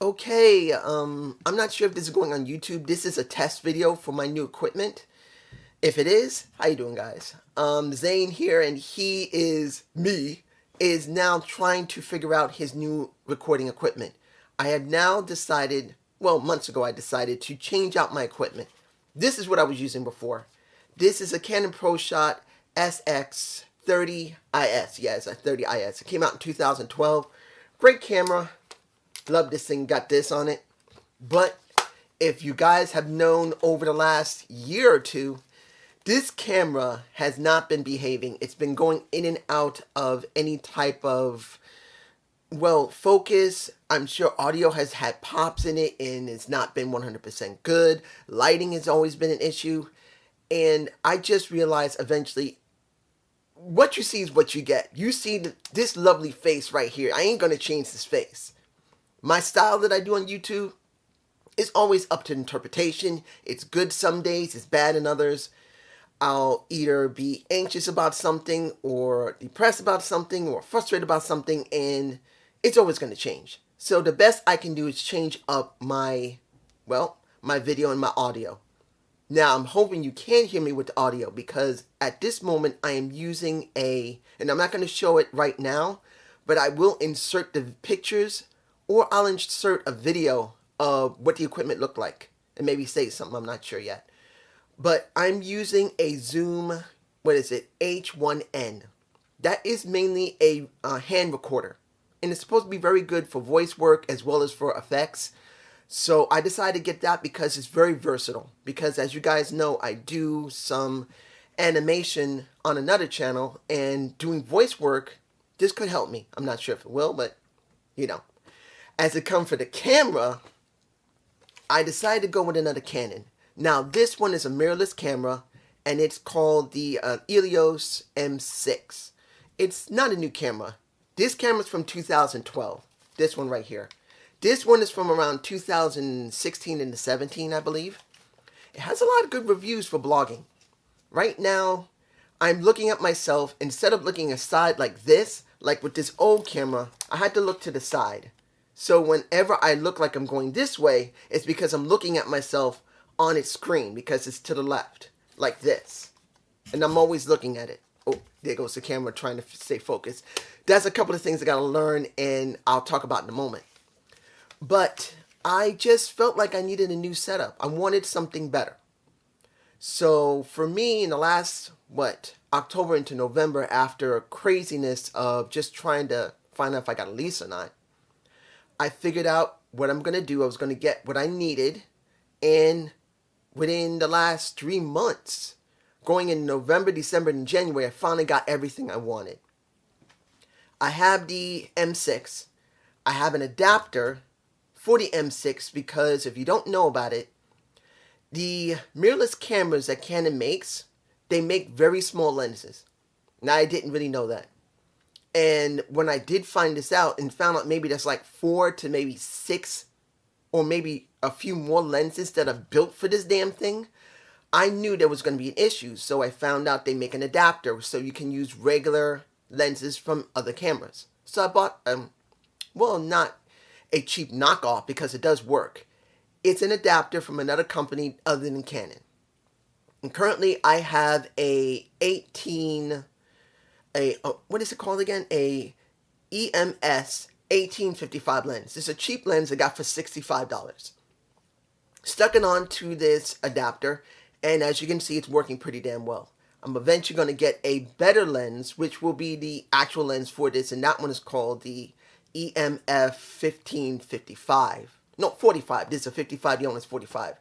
Okay, I'm not sure if this is going on YouTube. This is a test video for my new equipment. If it is, how you doing, guys? Zane here, and is now trying to figure out his new recording equipment. I have now decided, well, months ago I decided to change out my equipment. This is what I was using before. This is a Canon ProShot SX30IS. Yeah, it's a 30IS. It came out in 2012. Great camera. Love this thing, got this on it. But if you guys have known over the last year or two, this camera has not been behaving. It's been going in and out of any type of, well, focus. I'm sure audio has had pops in it and it's not been 100% good. Lighting has always been an issue. And I just realized eventually, what you see is what you get. You see this lovely face right here. I ain't going to change this face. My style that I do on YouTube is always up to interpretation. It's good some days, it's bad in others. I'll either be anxious about something or depressed about something or frustrated about something, and it's always going to change. So the best I can do is change up my video and my audio. Now I'm hoping you can hear me with the audio, because at this moment I am using and I'm not going to show it right now, but I will insert the pictures, or I'll insert a video of what the equipment looked like and maybe say something. I'm not sure yet. But I'm using a Zoom, H1N. That is mainly a hand recorder. And it's supposed to be very good for voice work as well as for effects. So I decided to get that because it's very versatile. Because as you guys know, I do some animation on another channel, and doing voice work, this could help me. I'm not sure if it will, but you know. As it comes for the camera, I decided to go with another Canon. Now this one is a mirrorless camera, and it's called the EOS M6. It's not a new camera. This camera's from 2012. This one right here. This one is from around 2016 and 17, I believe. It has a lot of good reviews for blogging. Right now, I'm looking at myself. Instead of looking aside like this, like with this old camera, I had to look to the side. So whenever I look like I'm going this way, it's because I'm looking at myself on its screen, because it's to the left, like this. And I'm always looking at it. Oh, there goes the camera trying to stay focused. That's a couple of things I got to learn, and I'll talk about in a moment. But I just felt like I needed a new setup. I wanted something better. So for me, in the last, October into November, after craziness of just trying to find out if I got a lease or not, I figured out what I'm going to do. I was going to get what I needed, and within the last 3 months, going in November, December, and January, I finally got everything I wanted. I have the M6. I have an adapter for the M6 because if you don't know about it, the mirrorless cameras that Canon makes, they make very small lenses. Now, I didn't really know that. And when I did find this out and found out maybe there's like 4 to maybe 6 or maybe a few more lenses that are built for this damn thing, I knew there was going to be an issue. So I found out they make an adapter so you can use regular lenses from other cameras. So I bought, not a cheap knockoff, because it does work. It's an adapter from another company other than Canon. And currently I have what is it called again? A EMS 1855 lens. It's a cheap lens I got for $65. Stuck it onto this adapter, and as you can see, it's working pretty damn well. I'm eventually going to get a better lens, which will be the actual lens for this, and that one is called the EMF 1555. No, 45. This is a 55, the other one's 45.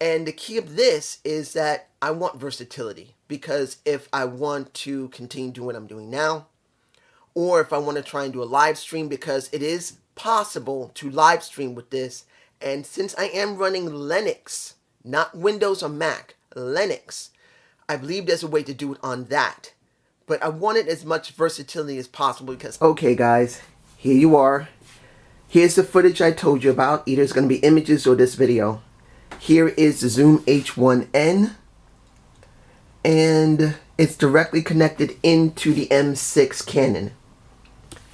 And the key of this is that I want versatility, because if I want to continue doing what I'm doing now, or if I want to try and do a live stream, because it is possible to live stream with this, and since I am running Linux, not Windows or Mac, Linux, I believe there's a way to do it on that. But I wanted as much versatility as possible because... Okay guys, here you are. Here's the footage I told you about. Either it's going to be images or this video. Here is the Zoom H1N, and it's directly connected into the M6 Canon.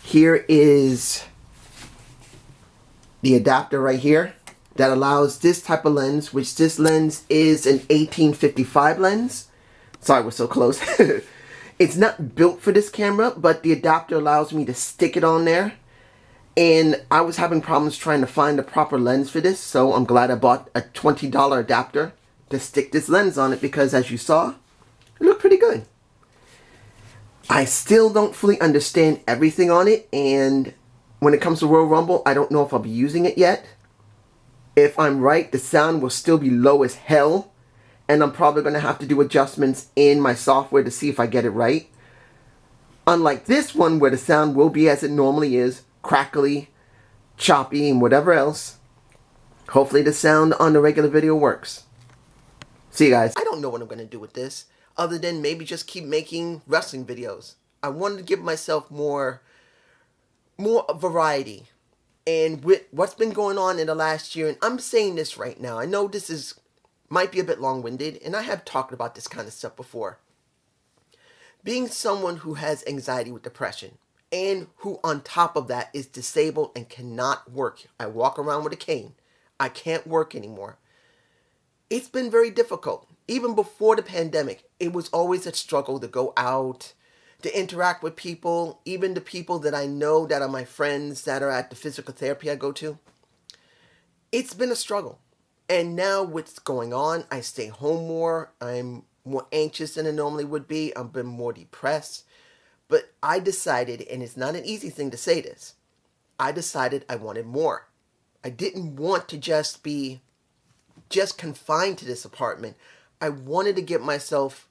Here is the adapter right here that allows this type of lens, which this lens is an 1855 lens. Sorry, we're so close. It's not built for this camera, but the adapter allows me to stick it on there. And I was having problems trying to find the proper lens for this, so I'm glad I bought a $20 adapter to stick this lens on it, because as you saw, it looked pretty good. I still don't fully understand everything on it, and when it comes to Royal Rumble, I don't know if I'll be using it yet. If I'm right, the sound will still be low as hell, and I'm probably going to have to do adjustments in my software to see if I get it right. Unlike this one, where the sound will be as it normally is, crackly, choppy, and whatever else. Hopefully the sound on the regular video works. See you guys. I don't know what I'm going to do with this, other than maybe just keep making wrestling videos. I wanted to give myself more variety. And with what's been going on in the last year, and I'm saying this right now, I know this might be a bit long-winded, and I have talked about this kind of stuff before. Being someone who has anxiety with depression, and who on top of that is disabled and cannot work. I walk around with a cane. I can't work anymore. It's been very difficult. Even before the pandemic, it was always a struggle to go out, to interact with people, even the people that I know that are my friends that are at the physical therapy I go to. It's been a struggle. And now what's going on, I stay home more. I'm more anxious than I normally would be. I've been more depressed. But I decided, and it's not an easy thing to say this, I decided I wanted more. I didn't want to just be confined to this apartment. I wanted to give myself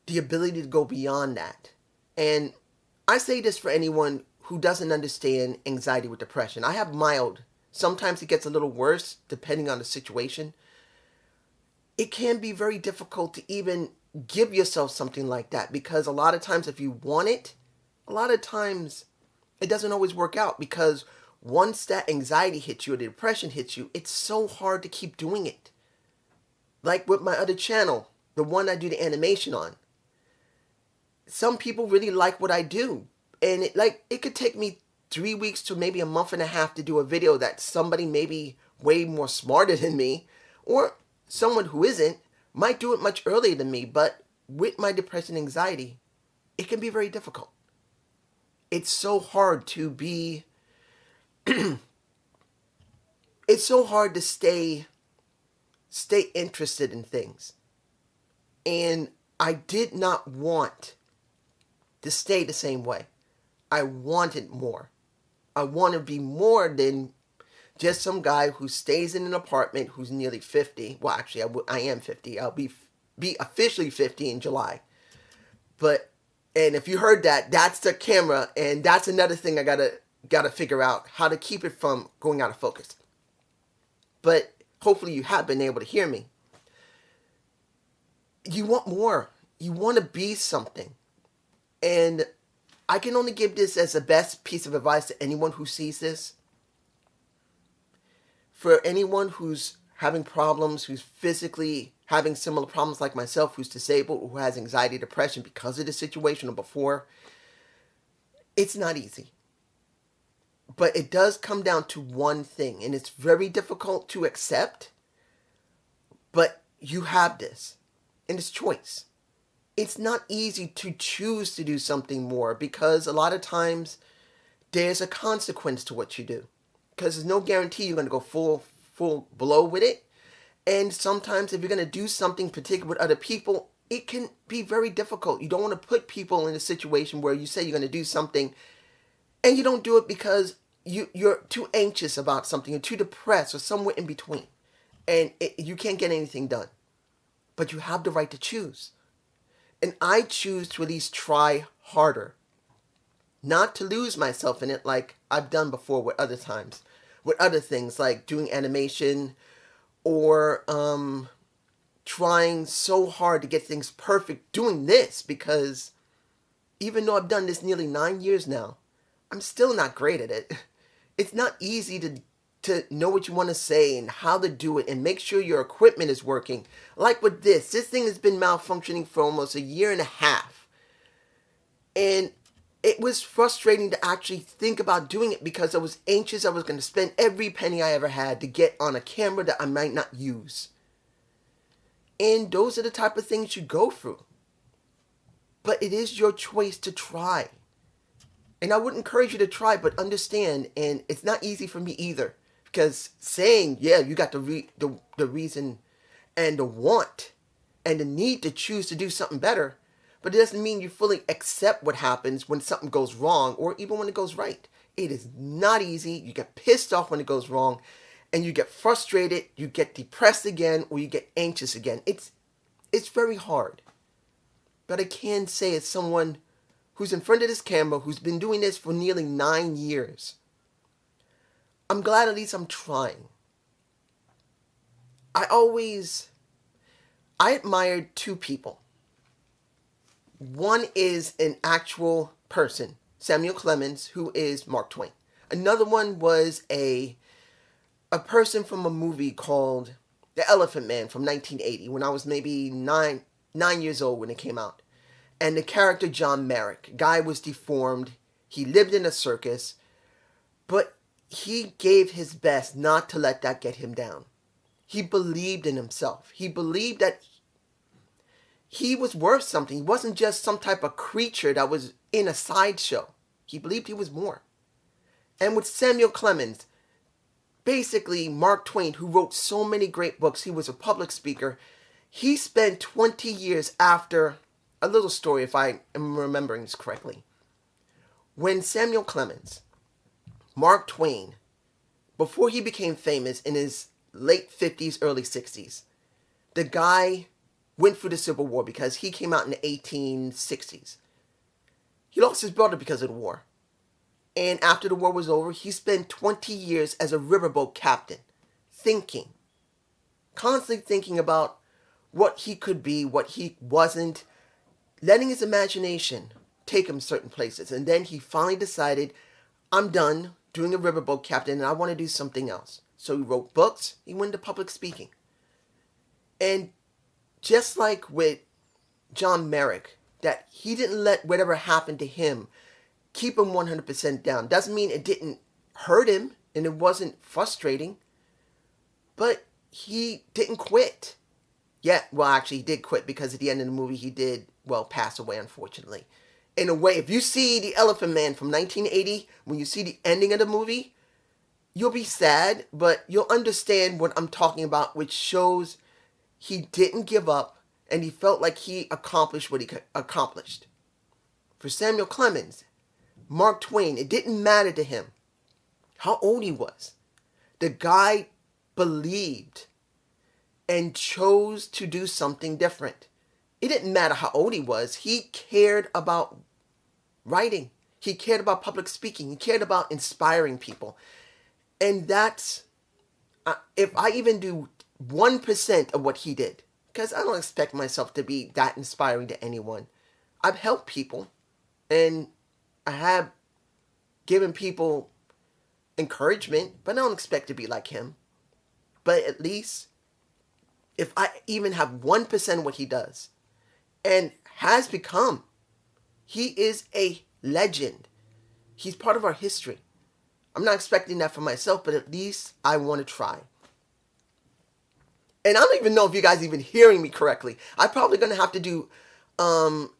the ability to go beyond that. And I say this for anyone who doesn't understand anxiety with depression. I have mild. Sometimes it gets a little worse depending on the situation. It can be very difficult to even give yourself something like that, because a lot of times if you want it, a lot of times it doesn't always work out, because once that anxiety hits you or the depression hits you, it's so hard to keep doing it. Like with my other channel, the one I do the animation on. Some people really like what I do, and it could take me 3 weeks to maybe a month and a half to do a video that somebody maybe way more smarter than me, or someone who isn't, might do it much earlier than me. But with my depression and anxiety, it can be very difficult. It's so hard to be, it's so hard to stay interested in things. And I did not want to stay the same way. I wanted more. I want to be more than just some guy who stays in an apartment who's nearly 50. Well, actually, I am 50. I'll be officially 50 in July. And if you heard that, that's the camera, and that's another thing I gotta figure out, how to keep it from going out of focus. But hopefully you have been able to hear me. You want more. You want to be something. And I can only give this as the best piece of advice to anyone who sees this. For anyone who's having problems, who's physically having similar problems like myself, who's disabled, who has anxiety, depression because of the situation or before, it's not easy. But it does come down to one thing, and it's very difficult to accept, but you have this, and it's choice. It's not easy to choose to do something more, because a lot of times there's a consequence to what you do. Because there's no guarantee you're going to go full blow with it. And sometimes if you're going to do something particular with other people, it can be very difficult. You don't want to put people in a situation where you say you're going to do something and you don't do it because you're too anxious about something, you're too depressed, or somewhere in between. And you can't get anything done. But you have the right to choose. And I choose to at least try harder. Not to lose myself in it like I've done before with other times. With other things like doing animation or trying so hard to get things perfect doing this, because even though I've done this nearly 9 years now, I'm still not great at it. It's not easy to know what you want to say and how to do it and make sure your equipment is working. Like with this thing has been malfunctioning for almost 1.5 years. And it was frustrating to actually think about doing it because I was anxious I was going to spend every penny I ever had to get on a camera that I might not use. And those are the type of things you go through. But it is your choice to try. And I would encourage you to try, but understand, and it's not easy for me either. Because saying, yeah, you got the reason and the want and the need to choose to do something better, but it doesn't mean you fully accept what happens when something goes wrong or even when it goes right. It is not easy. You get pissed off when it goes wrong, and you get frustrated, you get depressed again, or you get anxious again. It's very hard. But I can say, as someone who's in front of this camera, who's been doing this for nearly 9 years, I'm glad at least I'm trying. I admired two people. One is an actual person, Samuel Clemens, who is Mark Twain. Another one was a person from a movie called The Elephant Man from 1980, when I was maybe nine years old when it came out. And the character John Merrick, guy was deformed. He lived in a circus, but he gave his best not to let that get him down. He believed in himself. He believed that he was worth something. He wasn't just some type of creature that was in a sideshow. He believed he was more. And with Samuel Clemens, basically Mark Twain, who wrote so many great books, he was a public speaker. He spent 20 years after, a little story if I am remembering this correctly. When Samuel Clemens, Mark Twain, before he became famous in his late 50s, early 60s, the guy went through the Civil War because he came out in the 1860s. He lost his brother because of the war. And after the war was over, he spent 20 years as a riverboat captain, constantly thinking about what he could be, what he wasn't, letting his imagination take him certain places. And then he finally decided, I'm done doing a riverboat captain and I want to do something else. So he wrote books, he went into public speaking. And just like with John Merrick, that he didn't let whatever happened to him keep him 100% down. Doesn't mean it didn't hurt him and it wasn't frustrating, but he didn't quit. Yeah, well, actually, he did quit because at the end of the movie, he did, pass away, unfortunately. In a way, if you see The Elephant Man from 1980, when you see the ending of the movie, you'll be sad, but you'll understand what I'm talking about, which shows he didn't give up and he felt like he accomplished what he accomplished. For Samuel Clemens, Mark Twain, it didn't matter to him how old he was. The guy believed and chose to do something different. It didn't matter how old he was. He cared about writing. He cared about public speaking. He cared about inspiring people. And that's, if I even do 1% of what he did, because I don't expect myself to be that inspiring to anyone. I've helped people and I have given people encouragement, but I don't expect to be like him. But at least if I even have 1% of what he does and has become, he is a legend. He's part of our history. I'm not expecting that for myself, but at least I want to try. And I don't even know if you guys even hearing me correctly. I'm probably going to have to do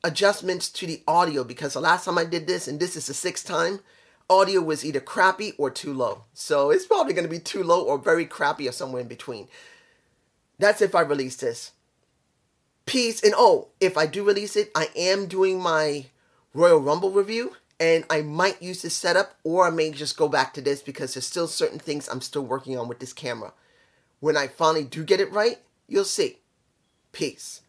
adjustments to the audio because the last time I did this, and this is the 6th time, audio was either crappy or too low. So it's probably going to be too low or very crappy or somewhere in between. That's if I release this. Peace. And if I do release it, I am doing my Royal Rumble review. And I might use this setup, or I may just go back to this because there's still certain things I'm still working on with this camera. When I finally do get it right, you'll see. Peace.